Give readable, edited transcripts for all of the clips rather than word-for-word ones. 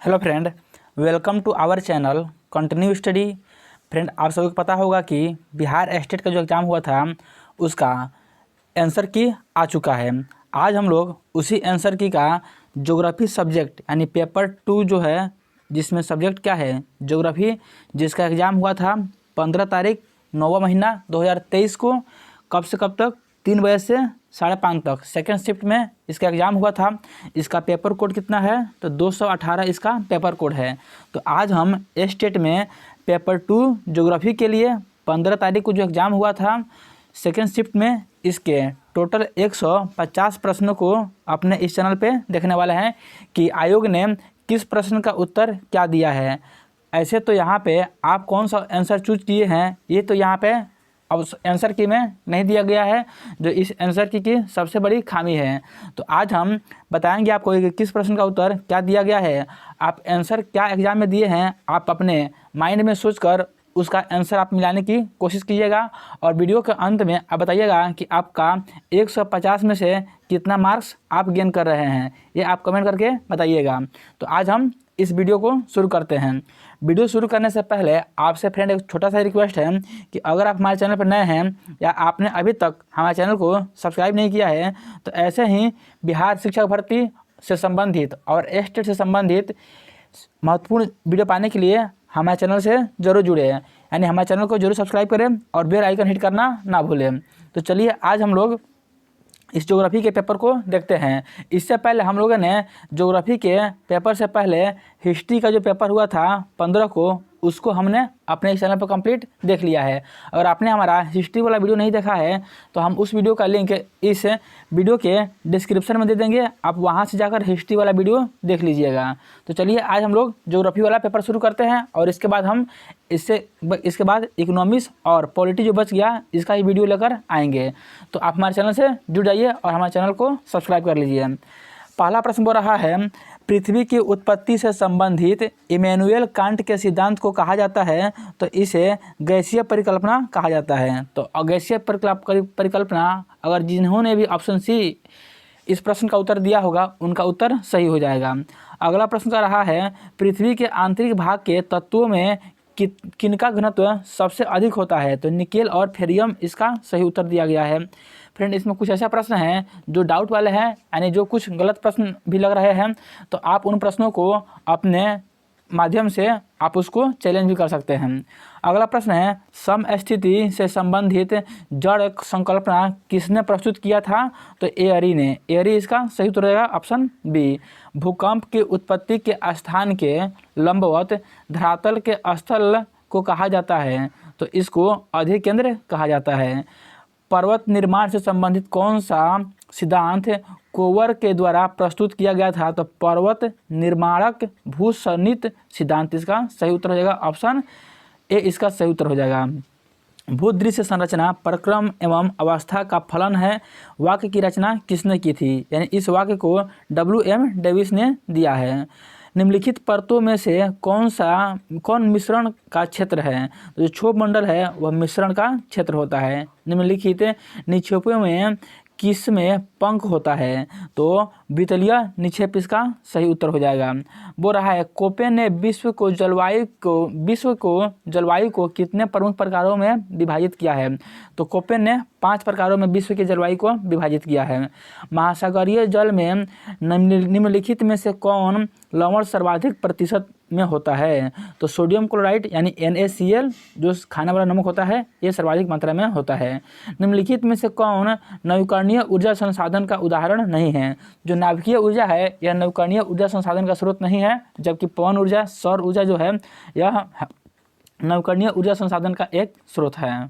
Hello friend, welcome to our channel continue study. Friend, आप सभी को पता होगा कि बिहार स्टेट का जो एग्ज़ाम हुआ था उसका आंसर की आ चुका है। आज हम लोग उसी आंसर की का ज्योग्राफी सब्जेक्ट यानी पेपर 2 जो है, जिसमें सब्जेक्ट क्या है ज्योग्राफी, जिसका एग्ज़ाम हुआ था 15 तारीख 9वां महीना 2023 को। कब से कब तक? 3 बजे से 5:30 तक सेकेंड शिफ्ट में इसका एग्ज़ाम हुआ था। इसका पेपर कोड कितना है? तो 218 इसका पेपर कोड है। तो आज हम स्टेट में पेपर 2 ज्योग्राफी के लिए 15 तारीख को जो एग्ज़ाम हुआ था सेकेंड शिफ्ट में, इसके टोटल 150 प्रश्नों को अपने इस चैनल पे देखने वाले हैं कि आयोग ने किस प्रश्न का उत्तर क्या दिया है। ऐसे तो यहाँ पे आप कौन सा आंसर चूज किए हैं ये तो यहाँ पे अब आंसर की में नहीं दिया गया है, जो इस आंसर की सबसे बड़ी खामी है। तो आज हम बताएंगे आपको कि किस प्रश्न का उत्तर क्या दिया गया है। आप आंसर क्या एग्ज़ाम में दिए हैं, आप अपने माइंड में सोचकर उसका आंसर आप मिलाने की कोशिश कीजिएगा और वीडियो के अंत में आप बताइएगा कि आपका 150 में से कितना मार्क्स आप गेन कर रहे हैं, ये आप कमेंट करके बताइएगा। तो आज हम इस वीडियो को शुरू करते हैं। वीडियो शुरू करने से पहले आपसे फ्रेंड एक छोटा सा रिक्वेस्ट है कि अगर आप हमारे चैनल पर नए हैं या आपने अभी तक हमारे चैनल को सब्सक्राइब नहीं किया है, तो ऐसे ही बिहार शिक्षक भर्ती से संबंधित और स्टेट से संबंधित महत्वपूर्ण वीडियो पाने के लिए हमारे चैनल से ज़रूर जुड़े, यानी हमारे चैनल को जरूर सब्सक्राइब करें और बेल आइकन हिट करना ना भूलें। तो चलिए आज हम लोग इस ज्योग्राफी के पेपर को देखते हैं। इससे पहले हम लोगों ने ज्योग्राफी के पेपर से पहले हिस्ट्री का जो पेपर हुआ था 15 को, उसको हमने अपने इस चैनल पर कंप्लीट देख लिया है। अगर आपने हमारा हिस्ट्री वाला वीडियो नहीं देखा है तो हम उस वीडियो का लिंक इस वीडियो के डिस्क्रिप्शन में दे देंगे, आप वहां से जाकर हिस्ट्री वाला वीडियो देख लीजिएगा। तो चलिए आज हम लोग ज्योग्राफी वाला पेपर शुरू करते हैं और इसके बाद हम इसके बाद इकोनॉमिक्स और पॉलिटी जो बच गया इसका ही वीडियो लेकर आएंगे। तो आप हमारे चैनल से जुड़ जाइए और हमारे चैनल को सब्सक्राइब कर लीजिए। पहला प्रश्न बोल रहा है, पृथ्वी की उत्पत्ति से संबंधित इमैनुएल कांट के सिद्धांत को कहा जाता है तो इसे गैसीय परिकल्पना कहा जाता है। तो गैसीय परिकल्पना, अगर जिन्होंने भी ऑप्शन सी इस प्रश्न का उत्तर दिया होगा उनका उत्तर सही हो जाएगा। अगला प्रश्न का रहा है, पृथ्वी के आंतरिक भाग के तत्वों में किनका घनत्व सबसे अधिक होता है? तो निकेल और फेरियम इसका सही उत्तर दिया गया है। फ्रेंड, इसमें कुछ ऐसा प्रश्न हैं जो डाउट वाले हैं, यानी जो कुछ गलत प्रश्न भी लग रहे हैं, तो आप उन प्रश्नों को अपने माध्यम से आप उसको चैलेंज भी कर सकते हैं। अगला प्रश्न है, समस्थिति से संबंधित जड़ संकल्पना किसने प्रस्तुत किया था? तो एयरी ने। एयरी इसका सही उत्तर रहेगा ऑप्शन बी। भूकंप की उत्पत्ति के स्थान के लंबवत धरातल के स्थल को कहा जाता है तो इसको अधिकेंद्र कहा जाता है। पर्वत निर्माण से संबंधित कौन सा सिद्धांत कोवर के द्वारा प्रस्तुत किया गया था? तो पर्वत निर्माणक भूसन्नित सिद्धांत इसका सही उत्तर हो जाएगा ऑप्शन ए, इसका सही उत्तर हो जाएगा। भूदृश्य संरचना प्रक्रम एवं अवस्था का फलन है वाक्य की रचना किसने की थी? यानी इस वाक्य को W.M. डेविस ने दिया है। निम्नलिखित परतों में से कौन मिश्रण का क्षेत्र है? तो जो क्षोभ मंडल है वह मिश्रण का क्षेत्र होता है। निम्नलिखित निक्षेपों में किस में पंख होता है? तो वितलीय निक्षेप इसका सही उत्तर हो जाएगा। बोल रहा है, कोपेन ने विश्व को जलवायु को कितने प्रमुख प्रकारों में विभाजित किया है? तो कोपेन ने 5 प्रकारों में विश्व की जलवायु को विभाजित किया है। महासागरीय जल में निम्नलिखित में से कौन लवण सर्वाधिक प्रतिशत में होता है? तो सोडियम क्लोराइड यानी NaCl जो खाने वाला नमक होता है, ये सर्वाधिक मात्रा में होता है। निम्नलिखित में से कौन नवीकरणीय ऊर्जा संसाधन का उदाहरण नहीं है? जो नाभिकीय ऊर्जा है यह नवीकरणीय ऊर्जा संसाधन का स्रोत नहीं है, जबकि पवन ऊर्जा, सौर ऊर्जा जो है यह नवीकरणीय ऊर्जा संसाधन का एक स्रोत है।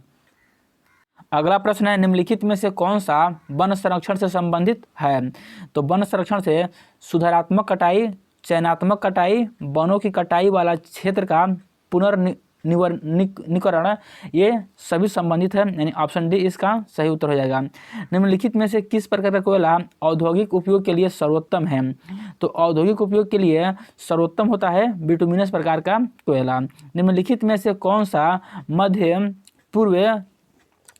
अगला प्रश्न है, निम्नलिखित में से कौन सा वन संरक्षण से संबंधित है? तो वन संरक्षण से सुधारात्मक कटाई, चयनात्मक कटाई, वनों की कटाई वाला क्षेत्र का पुनर्निकरण, ये सभी संबंधित है, यानी ऑप्शन डी इसका सही उत्तर हो जाएगा। निम्नलिखित में से किस प्रकार का कोयला औद्योगिक उपयोग के लिए सर्वोत्तम है? तो औद्योगिक उपयोग के लिए सर्वोत्तम होता है बिटुमिनस प्रकार का कोयला। निम्नलिखित में से कौन सा मध्य पूर्व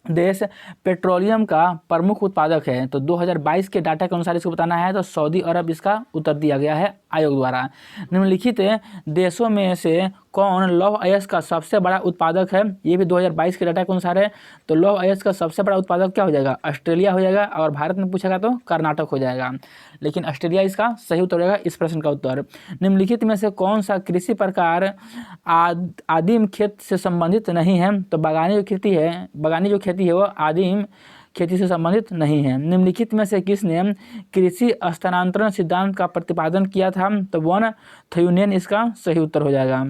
देश पेट्रोलियम का प्रमुख उत्पादक है? तो 2022 के डाटा के अनुसार इसको बताना है, तो सऊदी अरब इसका उत्तर दिया गया है आयोग द्वारा। निम्नलिखित देशों में से कौन लौह अयस्क का सबसे बड़ा उत्पादक है? ये भी 2022 के डाटा के अनुसार है। तो लौह अयस्क का सबसे बड़ा उत्पादक क्या हो जाएगा? ऑस्ट्रेलिया हो जाएगा, और भारत में पूछेगा तो कर्नाटक हो जाएगा, लेकिन ऑस्ट्रेलिया इसका सही उत्तर हो जाएगा इस प्रश्न का उत्तर। निम्नलिखित में से कौन सा कृषि प्रकार आदिम खेत से संबंधित नहीं है? तो बागानी जो खेती है वो आदिम खेती से संबंधित नहीं है। निम्नलिखित में से किसने कृषि स्थानांतरण सिद्धांत का प्रतिपादन किया था? तो वॉन थ्यूनेन इसका सही उत्तर हो जाएगा।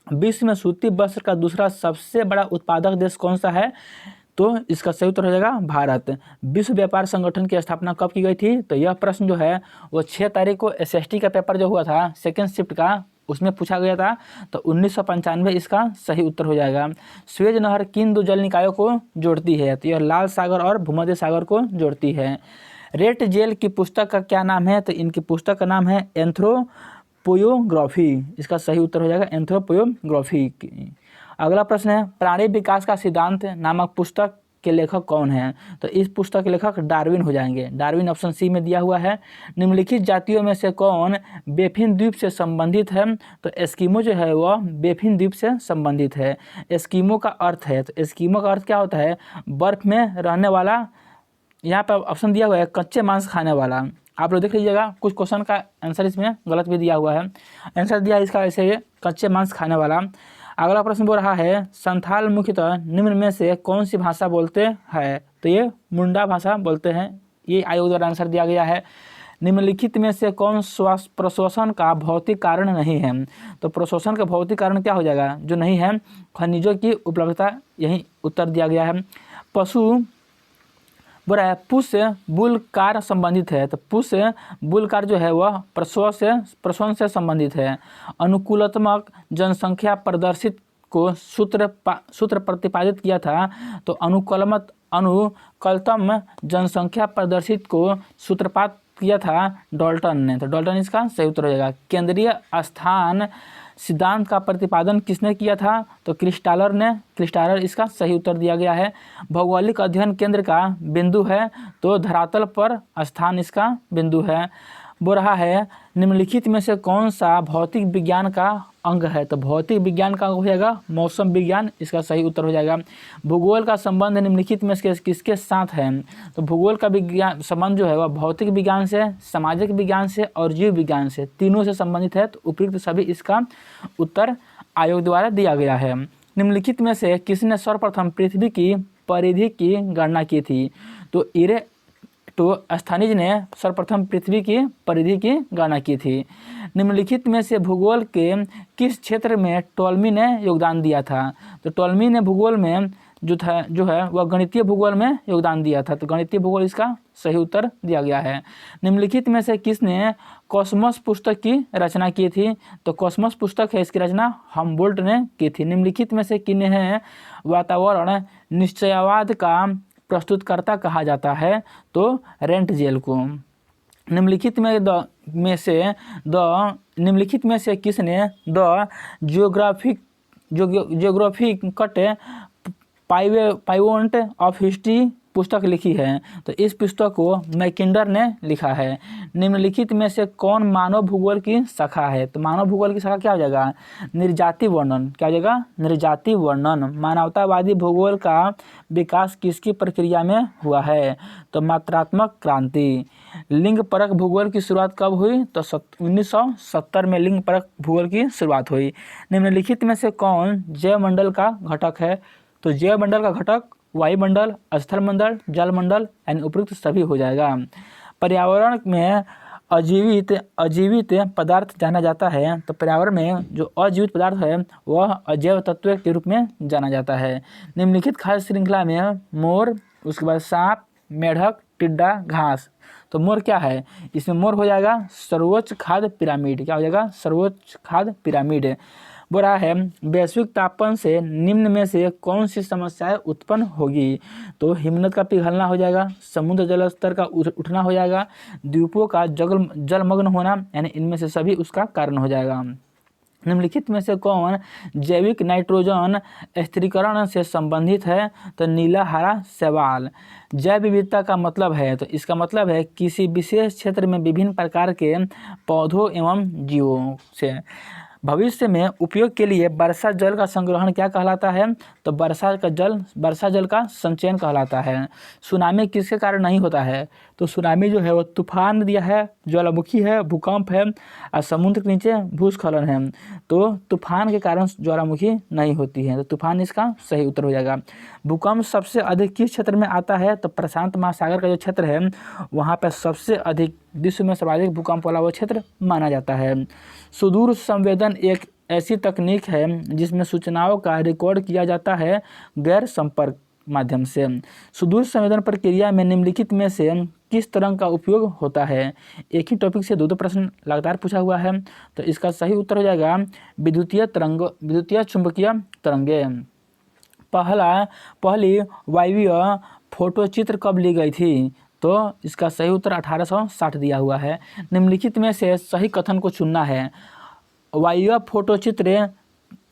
विश्व में सूती वस्त्र का दूसरा सबसे बड़ा उत्पादक देश कौन सा है? तो इसका सही उत्तर हो जाएगा भारत। विश्व व्यापार संगठन की स्थापना कब की गई थी? तो यह प्रश्न जो है वो 6 तारीख को SST का पेपर जो हुआ था सेकेंड शिफ्ट का, उसमें पूछा गया था। तो 1995 इसका सही उत्तर हो जाएगा। स्वेज नहर किन 2 जल निकायों को जोड़ती है? तो यह लाल सागर और भूमध्य सागर को जोड़ती है। रेट जेल की पुस्तक का क्या नाम है? तो इनकी पुस्तक का नाम है एंथ्रोपोयोग्राफी। इसका सही उत्तर हो जाएगा एंथ्रोपोयोग्राफी। अगला प्रश्न है, प्राणी विकास का सिद्धांत नामक पुस्तक के लेखक कौन है? तो इस पुस्तक के लेखक डार्विन हो जाएंगे। डार्विन ऑप्शन सी में दिया हुआ है। निम्नलिखित जातियों में से कौन बेफिन द्वीप से संबंधित है? तो एस्किमो जो है वह बेफिन द्वीप से संबंधित है। एस्किमो का अर्थ है, तो एस्किमो का अर्थ क्या होता है? बर्फ में रहने वाला। यहाँ पर ऑप्शन दिया हुआ है कच्चे मांस खाने वाला। आप लोग देख लीजिएगा, कुछ क्वेश्चन का आंसर इसमें गलत भी दिया हुआ है। आंसर दिया इसका ऐसे कच्चे मांस खाने वाला। अगला प्रश्न बोल रहा है, संथाल मुख्यतः निम्न में से कौन सी भाषा बोलते हैं? तो ये मुंडा भाषा बोलते हैं। ये आयोग द्वारा आंसर दिया गया है। निम्नलिखित में से कौन प्रशोषण का भौतिक कारण नहीं है? तो प्रशोषण का भौतिक कारण क्या हो जाएगा? जो नहीं है, खनिजों की उपलब्धता, यही उत्तर दिया गया है। पशु बोल रहा है पुष्य बुलकार संबंधित है। तो पुष्य बुलकार जो है वह प्रसवन से संबंधित है। अनुकूलात्मक जनसंख्या प्रदर्शित को सूत्र प्रतिपादित किया था। तो अनुकूलतम जनसंख्या प्रदर्शित को सूत्रपात किया था डाल्टन ने। तो डाल्टन इसका सही उत्तर हो जाएगा। केंद्रीय स्थान सिद्धांत का प्रतिपादन किसने किया था? तो क्रिस्टालर ने। क्रिस्टालर इसका सही उत्तर दिया गया है। भौगोलिक अध्ययन केंद्र का बिंदु है, तो धरातल पर स्थान इसका बिंदु है। बोल रहा है, निम्नलिखित में से कौन सा भौतिक विज्ञान का अंग है? तो भौतिक विज्ञान का हो जाएगा मौसम विज्ञान, इसका सही उत्तर हो जाएगा। भूगोल का संबंध निम्नलिखित में से किसके साथ है? तो भूगोल का विज्ञान संबंध जो है वह भौतिक विज्ञान से, सामाजिक विज्ञान से और जीव विज्ञान से, तीनों से संबंधित है। तो उपयुक्त सभी इसका उत्तर आयोग द्वारा दिया गया है। निम्नलिखित में से किसने सर्वप्रथम पृथ्वी की परिधि की गणना की थी? तो स्थानिज ने सर्वप्रथम पृथ्वी की परिधि की गणना की थी। निम्नलिखित में से भूगोल के किस क्षेत्र में टॉलमी ने योगदान दिया था? तो टॉलमी ने भूगोल में जो है वह गणितीय भूगोल में योगदान दिया था। तो गणितीय भूगोल इसका सही उत्तर दिया गया है। निम्नलिखित में से किसने कॉस्मोस पुस्तक की रचना की थी? तो कॉस्मोस पुस्तक है, इसकी रचना हम्बोल्ट ने की थी। निम्नलिखित में से किन्हें वातावरण निश्चयवाद का प्रस्तुतकर्ता कहा जाता है? तो रेंट जेल को। निम्नलिखित में से किसने द जियोग्राफिकल पाइवोंट ऑफ हिस्ट्री पुस्तक लिखी है? तो इस पुस्तक को मैकिंडर ने लिखा है। निम्नलिखित में से कौन मानव भूगोल की शाखा है? तो मानव भूगोल की शाखा क्या हो जाएगा? निर्जाति वर्णन। क्या हो जाएगा? निर्जाति वर्णन। मानवतावादी भूगोल का विकास किसकी प्रक्रिया में हुआ है? तो मात्रात्मक क्रांति। लिंग परक भूगोल की शुरुआत कब हुई? तो 1970 में लिंग परक भूगोल की शुरुआत हुई। निम्नलिखित में से कौन जैवमंडल का घटक है? तो जैवमंडल का घटक वायुमंडल, स्थल मंडल, जल मंडल यानी उपयुक्त सभी हो जाएगा। पर्यावरण में अजीवित पदार्थ जाना जाता है। तो पर्यावरण में जो अजीवित पदार्थ है वह अजैव तत्व के रूप में जाना जाता है। निम्नलिखित खाद्य श्रृंखला में मोर, उसके बाद सांप, मेढक, टिड्डा, घास। तो मोर क्या है? इसमें मोर हो जाएगा सर्वोच्च खाद्य पिरामिड। क्या हो जाएगा? सर्वोच्च खाद्य पिरामिड। बोल रहा है, वैश्विक तापन से निम्न में से कौन सी समस्याएं उत्पन्न होगी? तो हिमनद का पिघलना हो जाएगा, समुद्र जल स्तर का उठना हो जाएगा, द्वीपों का जलमग्न होना, यानी इनमें से सभी उसका कारण हो जाएगा। निम्नलिखित में से कौन जैविक नाइट्रोजन स्थिरीकरण से संबंधित है? तो नीला हरा शैवाल। जैव विविधता का मतलब है, तो इसका मतलब है किसी विशेष क्षेत्र में विभिन्न प्रकार के पौधों एवं जीवों से भविष्य में उपयोग के लिए वर्षा जल का संग्रहण क्या कहलाता है? तो वर्षा जल का संचयन कहलाता है। सुनामी किसके कारण नहीं होता है? तो सुनामी जो है वो तूफान दिया है, ज्वालामुखी है, भूकंप है और समुद्र के नीचे भूस्खलन है। तो तूफान के कारण ज्वालामुखी नहीं होती है, तो तूफान इसका सही उत्तर हो जाएगा। भूकंप सबसे अधिक किस क्षेत्र में आता है? तो प्रशांत महासागर का जो क्षेत्र है वहाँ पर सबसे अधिक, विश्व में सर्वाधिक भूकंप वाला वो क्षेत्र माना जाता है। सुदूर संवेदन एक ऐसी तकनीक है जिसमें सूचनाओं का रिकॉर्ड किया जाता है गैर संपर्क माध्यम से। सुदूर संवेदन प्रक्रिया में निम्नलिखित में से किस तरंग का उपयोग होता है? एक ही टॉपिक से दो प्रश्न लगातार पूछा हुआ है, तो इसका सही उत्तर हो जाएगा विद्युतीय चुंबकीय तरंगे। पहली वायवीय फोटोचित्र कब ली गई थी? तो इसका सही उत्तर 1860 दिया हुआ है। निम्नलिखित में से सही कथन को चुनना है। वायवीय फोटोचित्र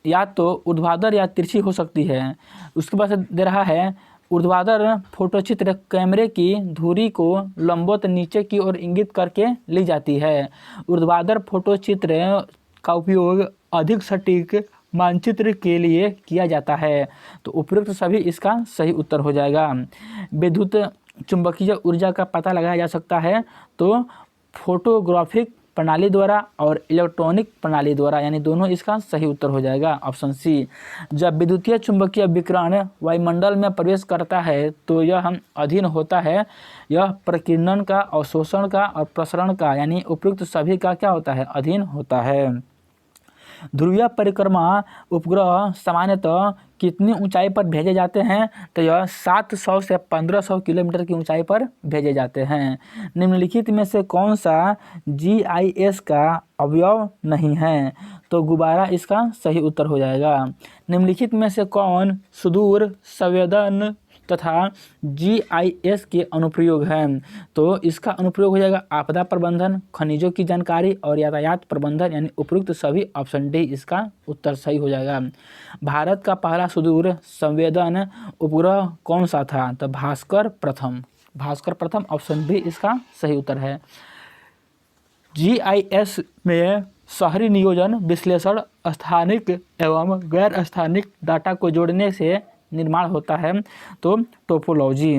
या तो ऊर्ध्वाधर या तिरछी हो सकती है। उसके बाद दे रहा है ऊर्ध्वाधर फोटोचित्र कैमरे की धुरी को लंबवत नीचे की ओर इंगित करके ली जाती है। ऊर्ध्वाधर फोटोचित्र का उपयोग अधिक सटीक मानचित्र के लिए किया जाता है। तो उपयुक्त सभी इसका सही उत्तर हो जाएगा। विद्युत चुंबकीय ऊर्जा का पता लगाया जा सकता है तो फोटोग्राफिक प्रणाली द्वारा और इलेक्ट्रॉनिक प्रणाली द्वारा, यानी दोनों इसका सही उत्तर हो जाएगा ऑप्शन सी। जब विद्युतीय चुंबकीय विकिरण वायुमंडल में प्रवेश करता है तो यह अधीन होता है, यह प्रकीर्णन का, अवशोषण का और प्रसरण का, यानी उपयुक्त सभी का क्या होता है? अधीन होता है। ध्रुवीय परिक्रमा उपग्रह सामान्यतः कितनी ऊंचाई पर भेजे जाते हैं? तो यह 700 से 1500 किलोमीटर की ऊंचाई पर भेजे जाते हैं। निम्नलिखित में से कौन सा GIS का अवयव नहीं है? तो गुब्बारा इसका सही उत्तर हो जाएगा। निम्नलिखित में से कौन सुदूर संवेदन तथा GIS के अनुप्रयोग हैं? तो इसका अनुप्रयोग हो जाएगा आपदा प्रबंधन, खनिजों की जानकारी और यातायात प्रबंधन, यानी उपयुक्त सभी। ऑप्शन डी इसका उत्तर सही हो जाएगा। भारत का पहला सुदूर संवेदन उपग्रह कौन सा था? तो भास्कर प्रथम ऑप्शन बी इसका सही उत्तर है। GIS में शहरी नियोजन विश्लेषण स्थानिक एवं गैर स्थानिक डाटा को जोड़ने से निर्माण होता है, तो टोपोलॉजी।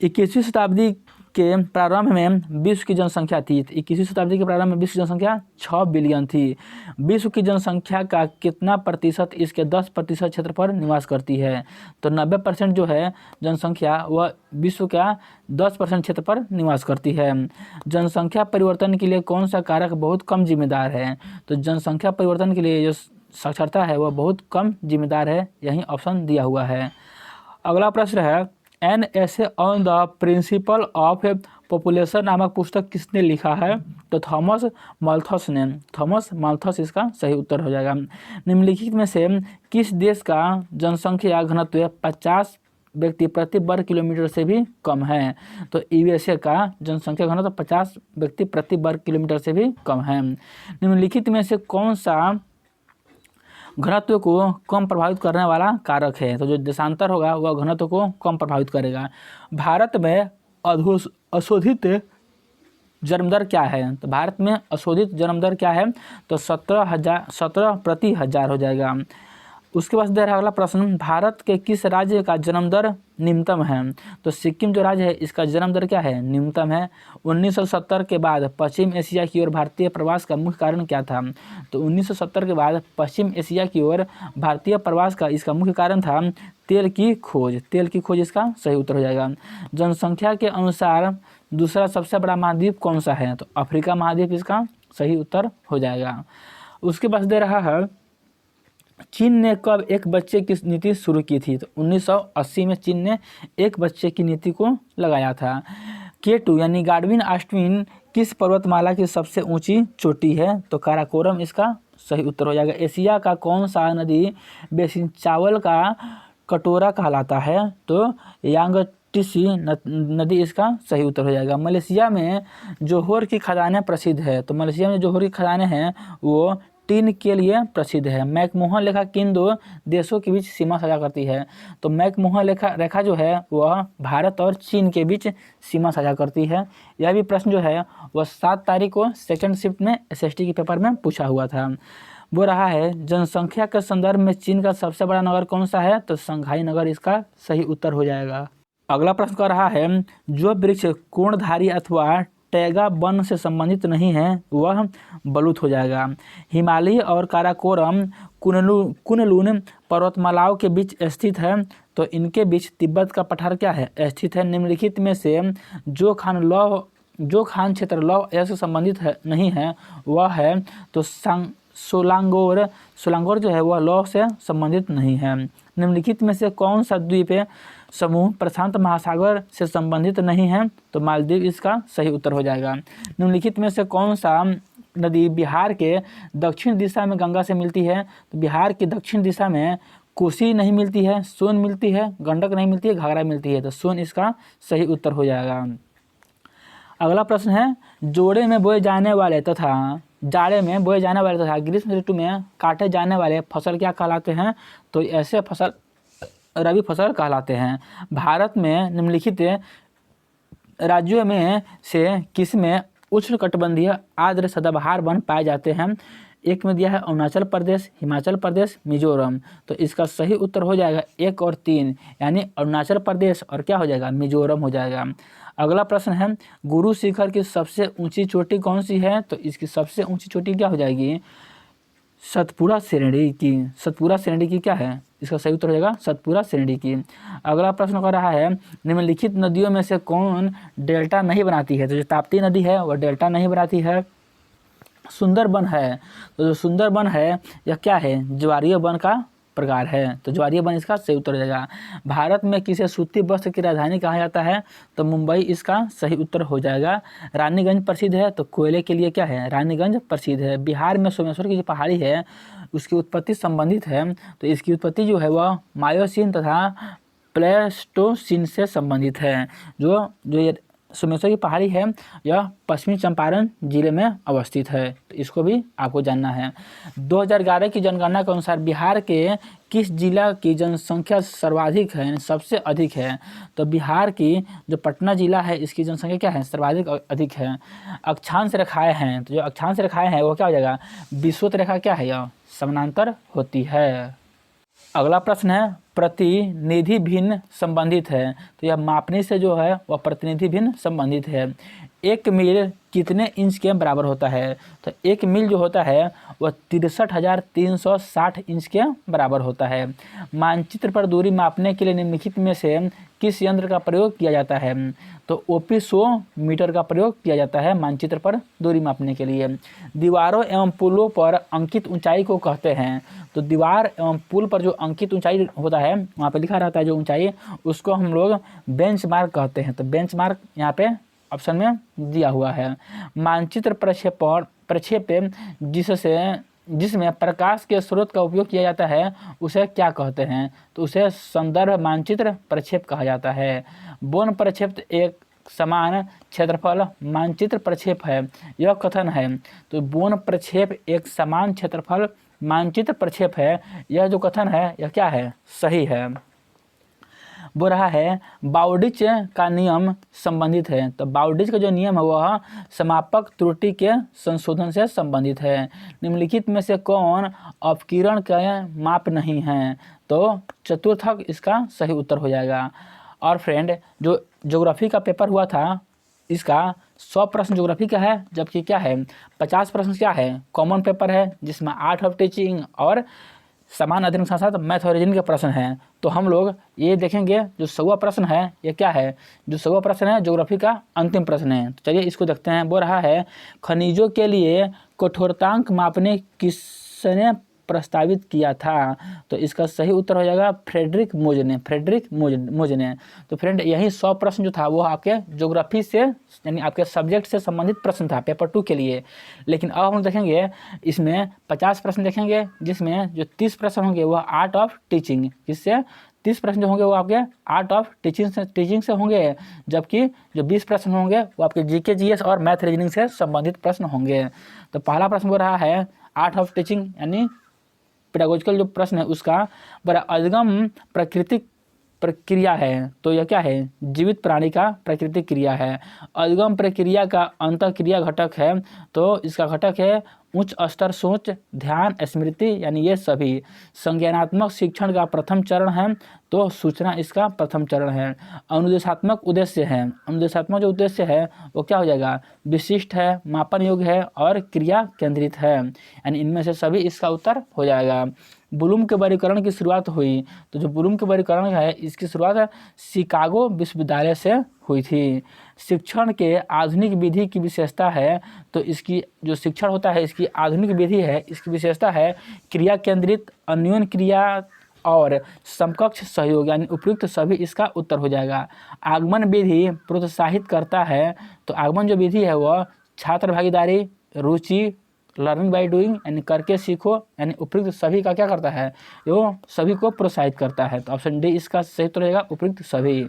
21वीं शताब्दी के प्रारंभ में विश्व की जनसंख्या थी, 21वीं शताब्दी के प्रारंभ में विश्व की जनसंख्या 6 बिलियन थी। विश्व की जनसंख्या का कितना प्रतिशत इसके 10% क्षेत्र पर निवास करती है? तो 90% जो है जनसंख्या वह विश्व का 10% क्षेत्र पर निवास करती है। जनसंख्या परिवर्तन के लिए कौन सा कारक बहुत कम जिम्मेदार है? तो जनसंख्या परिवर्तन के लिए जो साक्षरता है वह बहुत कम जिम्मेदार है, यही ऑप्शन दिया हुआ है। अगला प्रश्न है an essay on the principle of population नामक पुस्तक किसने लिखा है? तो थॉमस माल्थस ने। थॉमस माल्थस इसका सही उत्तर हो जाएगा। निम्नलिखित में से किस देश का जनसंख्या घनत्व 50 व्यक्ति प्रति वर्ग किलोमीटर से भी कम है? तो USA का जनसंख्या घनत्व 50 व्यक्ति प्रति वर्ग किलोमीटर से भी कम है। निम्नलिखित में से कौन सा घनत्व को कम प्रभावित करने वाला कारक है? तो जो देशांतर होगा वह घनत्व को कम प्रभावित करेगा। भारत में अशोधित जन्म दर क्या है? तो भारत में अशोधित जन्म दर क्या है? तो 17 प्रति हजार हो जाएगा। उसके बाद दे रहा अगला प्रश्न, भारत के किस राज्य का जन्म दर न्यूनतम है? तो सिक्किम जो राज्य है इसका जन्म दर क्या है? न्यूनतम है। 1970 के बाद पश्चिम एशिया की ओर भारतीय प्रवास का मुख्य कारण क्या था? तो 1970 के बाद पश्चिम एशिया की ओर भारतीय प्रवास का इसका मुख्य कारण था तेल की खोज इसका सही उत्तर हो जाएगा। जनसंख्या के अनुसार दूसरा सबसे बड़ा महाद्वीप कौन सा है? तो अफ्रीका महाद्वीप इसका सही उत्तर हो जाएगा। उसके बाद दे रहा है चीन ने कब एक बच्चे की नीति शुरू की थी? तो 1980 में चीन ने एक बच्चे की नीति को लगाया था। K2 यानी गार्डविन आस्ट्विन किस पर्वतमाला की सबसे ऊंची चोटी है? तो काराकोरम इसका सही उत्तर हो जाएगा। एशिया का कौन सा नदी बेसिन चावल का कटोरा कहलाता है? तो यांगटीसी नदी इसका सही उत्तर हो जाएगा। मलेशिया में जोहोर की खदानें प्रसिद्ध है, तो मलेशिया में जोहोर की खदानें हैं वो टीन के लिए प्रसिद्ध है। मैकमोहन रेखा किन दो देशों के बीच सीमा साझा करती है? तो मैकमोहन रेखा जो है वह भारत और चीन के बीच सीमा साझा करती है। यह भी प्रश्न जो है वह 7 तारीख को सेकंड शिफ्ट में SST के पेपर में पूछा हुआ था। वो रहा है जनसंख्या के संदर्भ में चीन का सबसे बड़ा नगर कौन सा है? तो शंघाई नगर इसका सही उत्तर हो जाएगा। अगला प्रश्न कर रहा है जो वृक्ष कोणधारी अथवा टैगा वन से संबंधित नहीं है वह बलूत हो जाएगा। हिमालय और काराकोरम कुनलुन पर्वतमालाओं के बीच स्थित है, तो इनके बीच तिब्बत का पठार क्या है? स्थित है। निम्नलिखित में से जो खान क्षेत्र लौह अयस्क से संबंधित है नहीं है वह है? तो सोलांगोर जो है वह लौह से संबंधित नहीं है। निम्नलिखित में से कौन सा द्वीप समूह प्रशांत महासागर से संबंधित नहीं है? तो मालदीव इसका सही उत्तर हो जाएगा। निम्नलिखित में से कौन सा नदी बिहार के दक्षिण दिशा में गंगा से मिलती है? तो बिहार की दक्षिण दिशा में कोसी नहीं मिलती है, सोन मिलती है, गंडक नहीं मिलती है, घाघरा मिलती है, तो सोन इसका सही उत्तर हो जाएगा। अगला प्रश्न है जोड़े में बोए जाने वाले तथा जाड़े में बोए जाने वाले तथा ग्रीष्म ऋतु में काटे जाने वाले फसल क्या कहलाते हैं? तो ऐसे फसल रबी फसल कहलाते हैं। भारत में निम्नलिखित राज्यों में से किसमें उष्णकटिबंधीय आर्द्र सदाबहार वन पाए जाते हैं? एक में दिया है अरुणाचल प्रदेश, हिमाचल प्रदेश, मिजोरम, तो इसका सही उत्तर हो जाएगा 1 और 3, यानी अरुणाचल प्रदेश और क्या हो जाएगा? मिजोरम हो जाएगा। अगला प्रश्न है गुरु शिखर की सबसे ऊंची चोटी कौन सी है? तो इसकी सबसे ऊंची चोटी क्या हो जाएगी? सतपुड़ा श्रेणी की। सतपुड़ा श्रेणी की क्या है? इसका सही उत्तर हो जाएगा सतपुड़ा श्रेणी की। अगला प्रश्न कर रहा है निम्नलिखित नदियों में से कौन डेल्टा नहीं बनाती है? तो जो ताप्ती नदी है वह डेल्टा नहीं बनाती है। सुंदरबन है, तो जो सुंदरबन है यह क्या है? ज्वारीय वन का प्रकार है, तो ज्वारीय वन इसका सही उत्तर हो जाएगा। भारत में किसे सूती वस्त्र की राजधानी कहा जाता है? तो मुंबई इसका सही उत्तर हो जाएगा। रानीगंज प्रसिद्ध है, तो कोयले के लिए क्या है? रानीगंज प्रसिद्ध है। बिहार में सोमेश्वर की जो पहाड़ी है उसकी उत्पत्ति संबंधित है, तो इसकी उत्पत्ति जो है वह मायोसीन तथा प्लेस्टोसीन से संबंधित है। जो ये सोमेश्वर की पहाड़ी है यह पश्चिमी चंपारण जिले में अवस्थित है, तो इसको भी आपको जानना है। 2011 की जनगणना के अनुसार बिहार के किस जिला की जनसंख्या सर्वाधिक है, यानी सबसे अधिक है? तो बिहार की जो पटना जिला है इसकी जनसंख्या क्या है? सर्वाधिक अधिक है। अक्षांश रेखाएं हैं, तो जो अक्षांश रेखाएं हैं वो क्या हो जाएगा? विषुवत रेखा क्या है? यह समानांतर होती है। अगला प्रश्न है प्रतिनिधि भिन्न संबंधित है, तो यह मापनी से जो है वह प्रतिनिधि भिन्न संबंधित है। 1 मील कितने इंच के बराबर होता है? तो 1 मील जो होता है वह 63,360 इंच के बराबर होता है। मानचित्र पर दूरी मापने के लिए निम्नलिखित में से किस यंत्र का प्रयोग किया जाता है? तो OP100 मीटर का प्रयोग किया जाता है मानचित्र पर दूरी मापने के लिए। दीवारों एवं पुलों पर अंकित ऊंचाई को कहते हैं, तो दीवार एवं पुल पर जो अंकित ऊंचाई होता है वहाँ पे लिखा रहता है जो ऊंचाई, उसको हम लोग बेंचमार्क कहते हैं। तो बेंचमार्क यहाँ पे ऑप्शन में दिया हुआ है। मानचित्र प्रक्षेप जिसमें प्रकाश के स्रोत का उपयोग किया जाता है उसे क्या कहते हैं? तो उसे संदर्भ मानचित्र प्रक्षेप कहा जाता है। बोन प्रक्षेप एक समान क्षेत्रफल मानचित्र प्रक्षेप है, यह कथन है। तो बोन प्रक्षेप एक समान क्षेत्रफल मानचित्र प्रक्षेप है, यह जो कथन है यह क्या है? सही है। वो रहा है बाउडिच का नियम संबंधित है, तो बाउडिच का जो नियम है वह समापक त्रुटि के संशोधन से संबंधित है। निम्नलिखित में से कौन अपकिरण का माप नहीं है? तो चतुर्थक इसका सही उत्तर हो जाएगा। और फ्रेंड जो ज्योग्राफी का पेपर हुआ था इसका 100 प्रश्न ज्योग्राफी का है, जबकि क्या है 50 प्रश्न क्या है? कॉमन पेपर है, जिसमें आर्ट ऑफ टीचिंग और समान अध्ययन के साथ साथ मैथ और रीजनिंग के प्रश्न हैं। तो हम लोग ये देखेंगे जो 100वां प्रश्न है ये क्या है? जो 100वां प्रश्न है ज्योग्राफी का अंतिम प्रश्न है, तो चलिए इसको देखते हैं। वो रहा है खनिजों के लिए कठोरतांक मापने किसने प्रस्तावित किया था? तो इसका सही उत्तर हो जाएगा फ्रेडरिक मोज ने। तो फ्रेंड यही 100 प्रश्न जो था वो आपके ज्योग्राफी से यानी आपके सब्जेक्ट से संबंधित प्रश्न था पेपर 2 के लिए। लेकिन अब हम देखेंगे इसमें 50 प्रश्न देखेंगे, जिसमें जो 30 प्रश्न होंगे वह आर्ट ऑफ टीचिंग, जिससे 30 प्रश्न जो होंगे वो आपके आर्ट ऑफ टीचिंग से होंगे, जबकि जो 20 प्रश्न होंगे वो आपके GK GS और मैथ रीजनिंग से संबंधित प्रश्न होंगे। तो पहला प्रश्न हो रहा है आर्ट ऑफ टीचिंग यानी पेडागोजिकल जो प्रश्न है उसका बड़ा अधिगम प्राकृतिक प्रक्रिया है। तो यह क्या है? जीवित प्राणी का प्राकृतिक क्रिया है। अधिगम प्रक्रिया का अंतःक्रिया घटक है, तो इसका घटक है उच्च स्तर सोच, ध्यान, स्मृति, यानी ये सभी। संज्ञानात्मक शिक्षण का प्रथम चरण है, तो सूचना इसका प्रथम चरण है। अनुदेशात्मक उद्देश्य है, अनुदेशात्मक जो उद्देश्य है वो क्या हो जाएगा? विशिष्ट है, मापन योग्य है और क्रिया केंद्रित है, यानी इनमें से सभी इसका उत्तर हो जाएगा। ब्लूम के वर्गीकरण की शुरुआत हुई, तो जो ब्लूम के वर्गीकरण है इसकी शुरुआत शिकागो विश्वविद्यालय से हुई थी। शिक्षण के आधुनिक विधि की विशेषता है, तो इसकी जो शिक्षण होता है इसकी आधुनिक विधि है, इसकी विशेषता है क्रिया केंद्रित, अन्योन्य क्रिया और समकक्ष सहयोग, यानी उपयुक्त सभी इसका उत्तर हो जाएगा। आगमन विधि प्रोत्साहित करता है, तो आगमन जो विधि है वह छात्र भागीदारी, रुचि, लर्निंग बाय डूइंग यानी करके सीखो, यानी उपयुक्त सभी का क्या करता है? वो सभी को प्रोत्साहित करता है। तो ऑप्शन डी इसका सही उत्तर रहेगा, उपयुक्त सभी।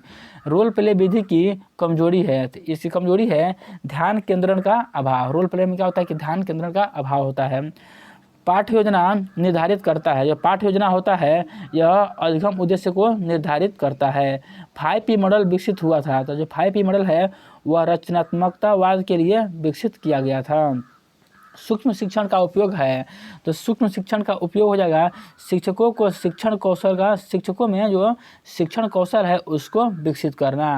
रोल प्ले विधि की कमजोरी है, तो इसकी कमजोरी है ध्यान केंद्रण का अभाव। रोल प्ले में क्या होता है कि ध्यान केंद्रण का अभाव होता है। पाठ्य योजना निर्धारित करता है, जो पाठ्य योजना होता है यह अधिगम उद्देश्य को निर्धारित करता है। 5P मॉडल विकसित हुआ था, तो जो 5P मॉडल है वह रचनात्मकतावाद के लिए विकसित किया गया था। सूक्ष्म शिक्षण का उपयोग है, तो सूक्ष्म शिक्षण का उपयोग हो जाएगा शिक्षकों को शिक्षण कौशल का, शिक्षकों में जो शिक्षण कौशल है उसको विकसित करना।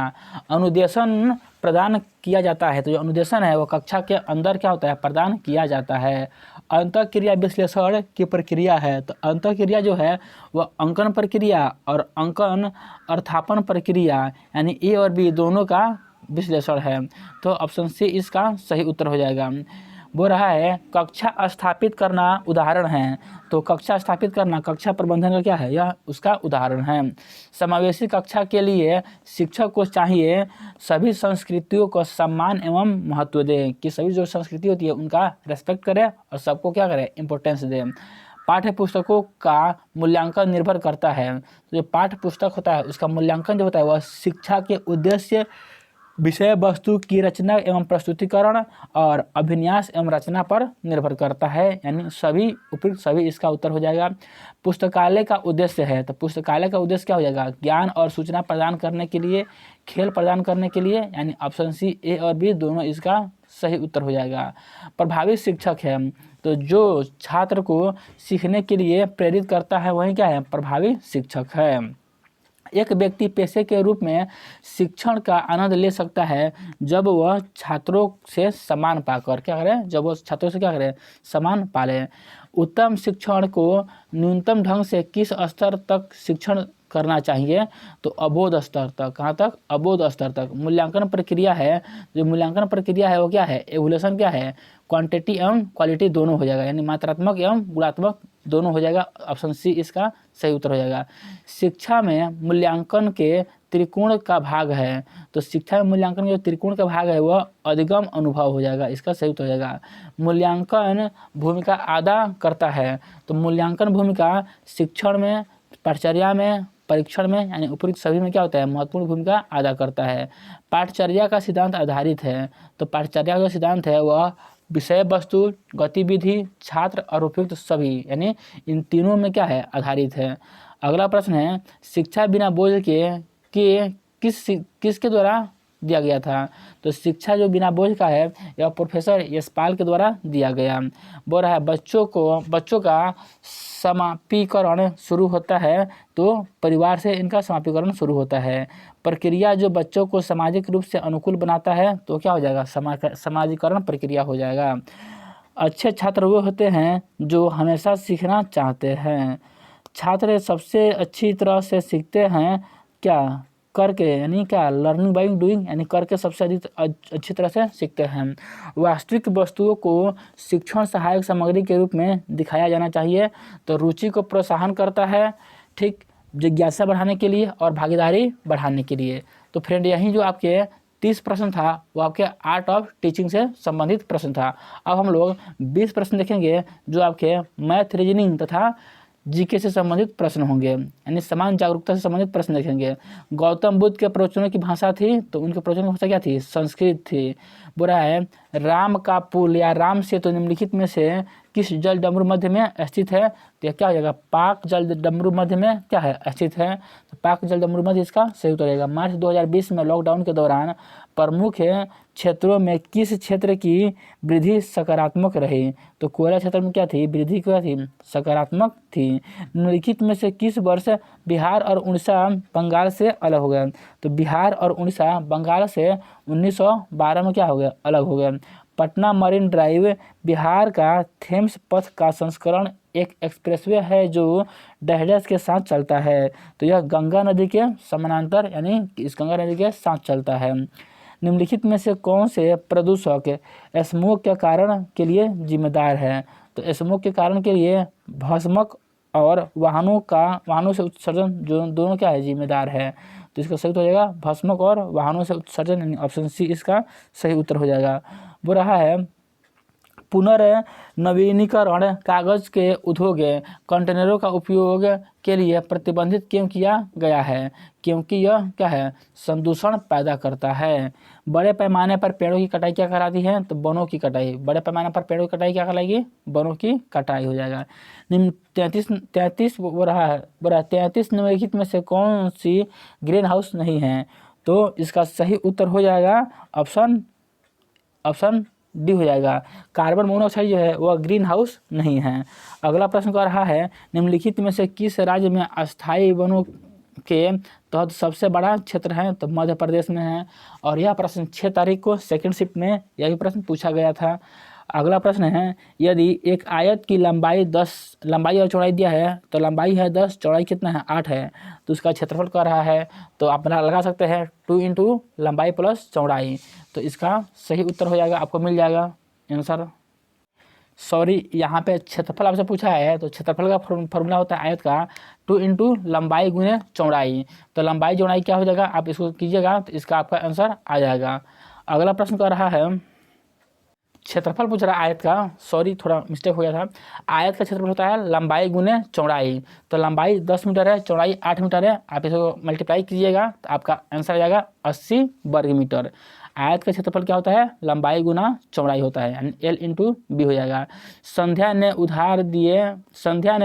अनुदेशन प्रदान किया जाता है, तो जो अनुदेशन है वो कक्षा के अंदर क्या होता है? प्रदान किया जाता है। अंतःक्रिया विश्लेषण की प्रक्रिया है, तो अंतःक्रिया जो है वह अंकन प्रक्रिया और अंकन अर्थापन प्रक्रिया यानी ए और बी दोनों का विश्लेषण है, तो ऑप्शन सी इसका सही उत्तर हो जाएगा। वो रहा है कक्षा स्थापित करना उदाहरण है, तो कक्षा स्थापित करना कक्षा प्रबंधन का क्या है? यह उसका उदाहरण है। समावेशी कक्षा के लिए शिक्षक को चाहिए सभी संस्कृतियों को सम्मान एवं महत्व दें, कि सभी जो संस्कृति होती है उनका रेस्पेक्ट करें और सबको क्या करें? इंपॉर्टेंस दें। पाठ्य पुस्तकों का मूल्यांकन निर्भर करता है, तो जो पाठ्य पुस्तक होता है उसका मूल्यांकन जो होता है वह शिक्षा के उद्देश्य, विषय वस्तु की रचना एवं प्रस्तुतिकरण और अभिन्यास एवं रचना पर निर्भर करता है, यानी सभी उपयुक्त सभी इसका उत्तर हो जाएगा। पुस्तकालय का उद्देश्य है, तो पुस्तकालय का उद्देश्य क्या हो जाएगा? ज्ञान और सूचना प्रदान करने के लिए, खेल प्रदान करने के लिए, यानी ऑप्शन सी ए और बी दोनों इसका सही उत्तर हो जाएगा। प्रभावी शिक्षक है, तो जो छात्र को सीखने के लिए प्रेरित करता है वही क्या है? प्रभावी शिक्षक है। एक व्यक्ति पेशे के रूप में शिक्षण का आनंद ले सकता है जब वह छात्रों से सम्मान पाकर क्या करे? जब वह छात्रों से क्या करे? सम्मान पाले। उत्तम शिक्षण को न्यूनतम ढंग से किस स्तर तक शिक्षण करना चाहिए? तो अबोध स्तर तक। कहाँ तक? अबोध स्तर तक। मूल्यांकन प्रक्रिया है, जो मूल्यांकन प्रक्रिया है वो क्या है? एवोल्यूशन क्या है? क्वांटिटी एवं क्वालिटी दोनों हो जाएगा, यानी मात्रात्मक एवं गुणात्मक दोनों हो जाएगा। ऑप्शन सी इसका सही उत्तर हो जाएगा। शिक्षा में मूल्यांकन के त्रिकोण का भाग है, तो शिक्षा में मूल्यांकन के जो त्रिकोण का भाग है वह अधिगम अनुभव हो जाएगा, इसका सही उत्तर हो जाएगा। मूल्यांकन भूमिका अदा करता है, तो मूल्यांकन भूमिका शिक्षण में, पाठचर्या में, परीक्षण में यानी उपयुक्त सभी में क्या होता है? महत्वपूर्ण भूमिका अदा करता है। पाठचर्या का सिद्धांत आधारित है, तो पाठचर्या का सिद्धांत है वह विषय वस्तु, गतिविधि, छात्र और उपयुक्त सभी यानी इन तीनों में क्या है? आधारित है। अगला प्रश्न है शिक्षा बिना बोझ के किसके द्वारा दिया गया था? तो शिक्षा जो बिना बोझ का है यह प्रोफेसर यशपाल के द्वारा दिया गया। बोल रहा है बच्चों का समापीकरण शुरू होता है, तो परिवार से इनका समापीकरण शुरू होता है। प्रक्रिया जो बच्चों को सामाजिक रूप से अनुकूल बनाता है, तो क्या हो जाएगा? समाजीकरण प्रक्रिया हो जाएगा। अच्छे छात्र वो होते हैं जो हमेशा सीखना चाहते हैं। छात्र सबसे अच्छी तरह से सीखते हैं क्या? करके, यानी क्या? लर्निंग बाय डूइंग, यानी करके सबसे अधिक अच्छी तरह से सीखते हैं। वास्तविक वस्तुओं को शिक्षण सहायक सामग्री के रूप में दिखाया जाना चाहिए, तो रुचि को प्रोत्साहन करता है, ठीक, जिज्ञासा बढ़ाने के लिए और भागीदारी बढ़ाने के लिए। तो फ्रेंड यही जो आपके 30 प्रश्न था वो आपके आर्ट ऑफ टीचिंग से संबंधित प्रश्न था। अब हम लोग 20 प्रश्न देखेंगे जो आपके मैथ, रीजनिंग तथा जीके से संबंधित प्रश्न होंगे, यानी समान जागरूकता से संबंधित प्रश्न देखेंगे। गौतम बुद्ध के प्रवचनों की भाषा थी, तो उनके प्रवचनों की भाषा क्या थी? संस्कृत थी। बुरा है, राम का पुल या राम सेतु निम्नलिखित में से किस जल डमरू मध्य में स्थित है? तो यह क्या हो जाएगा? पाक जल डमरू मध्य में क्या है? स्थित है। तो पाक जल डमरू मध्य इसका सही उत्तर रहेगा। मार्च 2020 में लॉकडाउन के दौरान प्रमुख क्षेत्रों में किस क्षेत्र की वृद्धि सकारात्मक रही? तो कोयला क्षेत्र में क्या थी? वृद्धि क्या थी? सकारात्मक थी। निम्नलिखित में से किस वर्ष बिहार और उड़ीसा बंगाल से अलग हो गया? तो बिहार और उड़ीसा बंगाल से 1912 में क्या हो गया? अलग हो गया। पटना मरीन ड्राइव बिहार का थेम्स पथ का संस्करण एक एक्सप्रेसवे है जो डहडस के साथ चलता है। तो यह गंगा नदी के समानांतर, यानी इस गंगा नदी के साथ चलता है। निम्नलिखित में से कौन से प्रदूषक स्मोक के कारण के लिए जिम्मेदार है? तो स्मोक के कारण के लिए भस्मक और वाहनों से उत्सर्जन जो दोनों क्या है? जिम्मेदार है। तो इसका सही उत्तर हो जाएगा भस्मक और वाहनों से उत्सर्जन, यानी ऑप्शन सी इसका सही उत्तर हो जाएगा। वो रहा है पुनर्नवीनीकरण कागज के उद्योग कंटेनरों का उपयोग के लिए प्रतिबंधित क्यों किया गया है? क्योंकि यह क्या है? संदूषण पैदा करता है। बड़े पैमाने पर पेड़ों की कटाई क्या कहलाती है? तो वनों की कटाई। बड़े पैमाने पर पेड़ों की कटाई क्या कहलाएगी? वनों की कटाई हो जाएगा। निम्न 33 वो रहा है 33 निम्नलिखित में से कौन सी ग्रीन हाउस नहीं है? तो इसका सही उत्तर हो जाएगा ऑप्शन डी हो जाएगा। कार्बन मोनोऑक्साइड जो है वह ग्रीन हाउस नहीं है। अगला प्रश्न कर रहा है, निम्नलिखित में से किस राज्य में अस्थायी वनों के तहत सबसे बड़ा क्षेत्र है? तो मध्य प्रदेश में है। और यह प्रश्न 6 तारीख को सेकंड शिफ्ट में यह भी प्रश्न पूछा गया था। अगला प्रश्न है, यदि एक आयत की लंबाई और चौड़ाई दिया है, तो लंबाई है 10, चौड़ाई कितना है? 8 है, तो उसका क्षेत्रफल कर रहा है। तो आप लगा सकते हैं 2 इंटू लंबाई प्लस चौड़ाई। तो इसका सही उत्तर हो जाएगा, आपको मिल जाएगा आंसर। सॉरी, यहाँ पे क्षेत्रफल आपसे पूछा है, तो क्षेत्रफल का फॉर्मूला होता है आयत का 2 इंटू लंबाई गुने चौड़ाई। तो लंबाई चौड़ाई क्या हो जाएगा? आप इसको कीजिएगा तो इसका आपका आंसर आ जाएगा। अगला प्रश्न कर रहा है, क्षेत्रफल पूछ रहा है आयत का, सॉरी थोड़ा मिस्टेक हो गया था। आयत का क्षेत्रफल होता है लंबाई गुने चौड़ाई। तो लंबाई 10 मीटर है, चौड़ाई 8 मीटर है, आप इसको मल्टीप्लाई कीजिएगा तो आपका आंसर आ जाएगा 80 वर्ग मीटर। आयत का क्षेत्रफल क्या होता है? लंबाई गुना चौड़ाई होता है, यानी L इंटू बी हो जाएगा। संध्या ने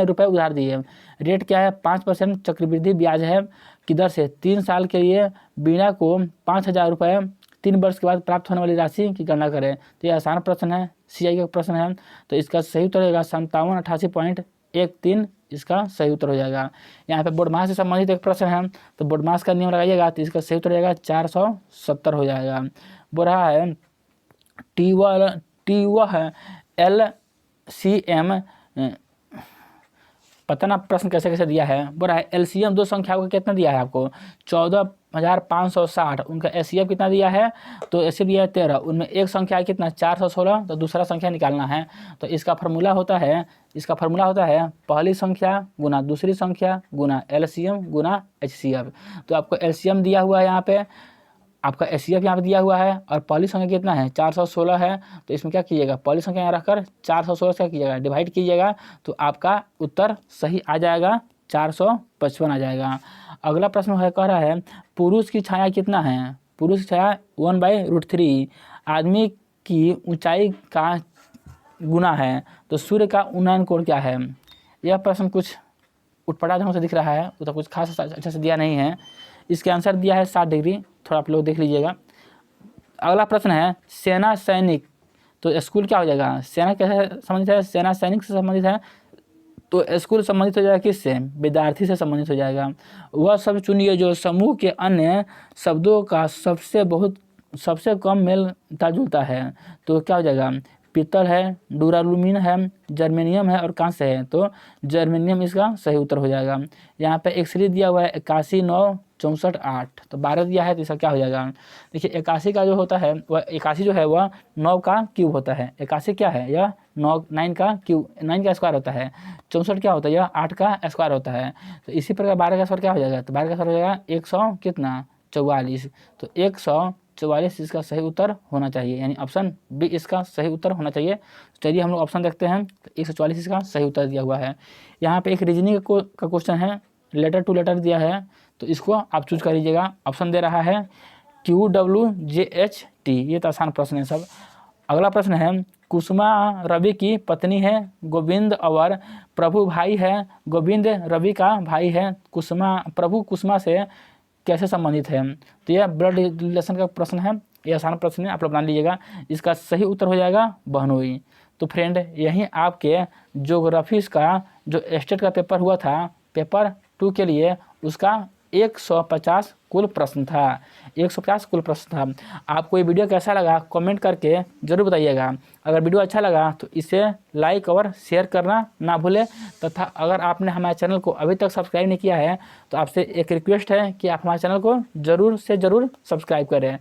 रुपए उधार दिए। रेट क्या है? 5% चक्रवृद्धि ब्याज है की दर से 3 साल के लिए बीना को 5,000 रुपये 3 वर्ष के बाद प्राप्त होने वाली राशि की गणना करें। तो ये आसान प्रश्न है, CI का प्रश्न है। तो इसका सही उत्तर रहेगा 5788.13, इसका सही उत्तर हो जाएगा। यहाँ पे बोर्डमास से संबंधित एक प्रश्न है, तो बोर्डमास का नियम लगाइएगा तो इसका सही उत्तर रहेगा 470 हो जाएगा। बोल रहा है LCM, पता ना प्रश्न कैसे कैसे दिया है। बोल रहा है LCM 2 संख्याओं का कितना दिया है आपको? 14,560। उनका HCF कितना दिया है? तो HCF दिया है 13। उनमें एक संख्या है कितना? 416। तो दूसरा संख्या निकालना है। तो इसका फार्मूला होता है पहली संख्या गुना दूसरी संख्या गुना LCM गुना HCF। तो आपको LCM दिया हुआ है यहाँ पे, आपका HCF यहाँ पे दिया हुआ है, और पहली संख्या कितना है? 416 है। तो इसमें क्या कीजिएगा? पहली संख्या यहाँ रखकर 416 से क्या कीजिएगा? डिवाइड कीजिएगा, तो आपका उत्तर सही आ जाएगा, 455 आ जाएगा। अगला प्रश्न है, कह रहा है पुरुष की छाया कितना है? पुरुष की छाया 1/√3 आदमी की ऊंचाई का गुना है। तो सूर्य का उन्नयन कोण क्या है? यह प्रश्न कुछ उटपटा ढंग से दिख रहा है, तो कुछ खास अच्छा से दिया नहीं है। इसके आंसर दिया है 60 डिग्री, थोड़ा आप लोग देख लीजिएगा। अगला प्रश्न है सेना सैनिक, तो स्कूल क्या हो जाएगा? सेना कैसे संबंधित है? सेना सैनिक से संबंधित है, तो स्कूल संबंधित हो जाएगा किससे? विद्यार्थी से संबंधित हो जाएगा। वह सब चुनिए जो समूह के अन्य शब्दों का सबसे कम मिलता जुलता है। तो क्या हो जाएगा? पीतल है, डूरालुमिन है, जर्मेनियम है और कांस्य है। तो जर्मेनियम इसका सही उत्तर हो जाएगा। यहाँ पे एक सीरीज दिया हुआ है 81, 9, 64, 8, तो 12 दिया है, तो इसका क्या हो जाएगा? देखिए 81 का जो होता है वह 81 जो है वह 9 का क्यूब होता है। 81 क्या है? यह 9 का क्यूब, 9 का स्क्वायर होता है। 64 क्या होता है? यह 8 का स्क्वायर होता है। तो इसी प्रकार 12 का स्क्वायर क्या हो जाएगा? तो 12 का स्क्वायर हो जाएगा 100 कितना? 44। तो 144 इसका सही उत्तर होना चाहिए, यानी ऑप्शन बी इसका सही उत्तर होना चाहिए। चलिए हम लोग ऑप्शन देखते हैं। तो 144 इसका सही उत्तर दिया हुआ है। यहाँ पे एक रीजनिंग का क्वेश्चन है, लेटर टू लेटर दिया है, तो इसको आप चूज कर लीजिएगा। ऑप्शन दे रहा है QWJHT, ये तो आसान प्रश्न है सब। अगला प्रश्न है, कुसुमा रवि की पत्नी है, गोविंद और प्रभु भाई है, गोविंद रवि का भाई है, प्रभु कुसुमा से कैसे संबंधित है। तो यह ब्लड रिलेशन का प्रश्न है, ये आसान प्रश्न है, आप लोग बना लीजिएगा। इसका सही उत्तर हो जाएगा बहनोई। तो फ्रेंड, यही आपके ज्योग्राफी का जो स्टेट का पेपर हुआ था, पेपर 2 के लिए, उसका 150 कुल प्रश्न था, 150 कुल प्रश्न था। आपको ये वीडियो कैसा लगा कमेंट करके ज़रूर बताइएगा। अगर वीडियो अच्छा लगा तो इसे लाइक और शेयर करना ना भूलें, तथा अगर आपने हमारे चैनल को अभी तक सब्सक्राइब नहीं किया है तो आपसे एक रिक्वेस्ट है कि आप हमारे चैनल को ज़रूर से ज़रूर सब्सक्राइब करें।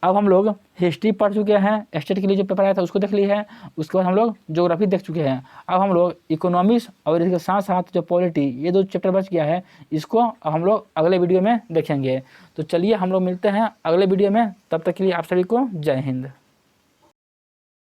अब हम लोग हिस्ट्री पढ़ चुके हैं, स्टेट के लिए जो पेपर आया था उसको देख लिया है, उसके बाद हम लोग ज्योग्राफी देख चुके हैं। अब हम लोग इकोनॉमिक्स और इसके साथ साथ जो पॉलिटी, ये 2 चैप्टर बच गया है, इसको हम लोग अगले वीडियो में देखेंगे। तो चलिए हम लोग मिलते हैं अगले वीडियो में, तब तक के लिए आप सभी को जय हिंद।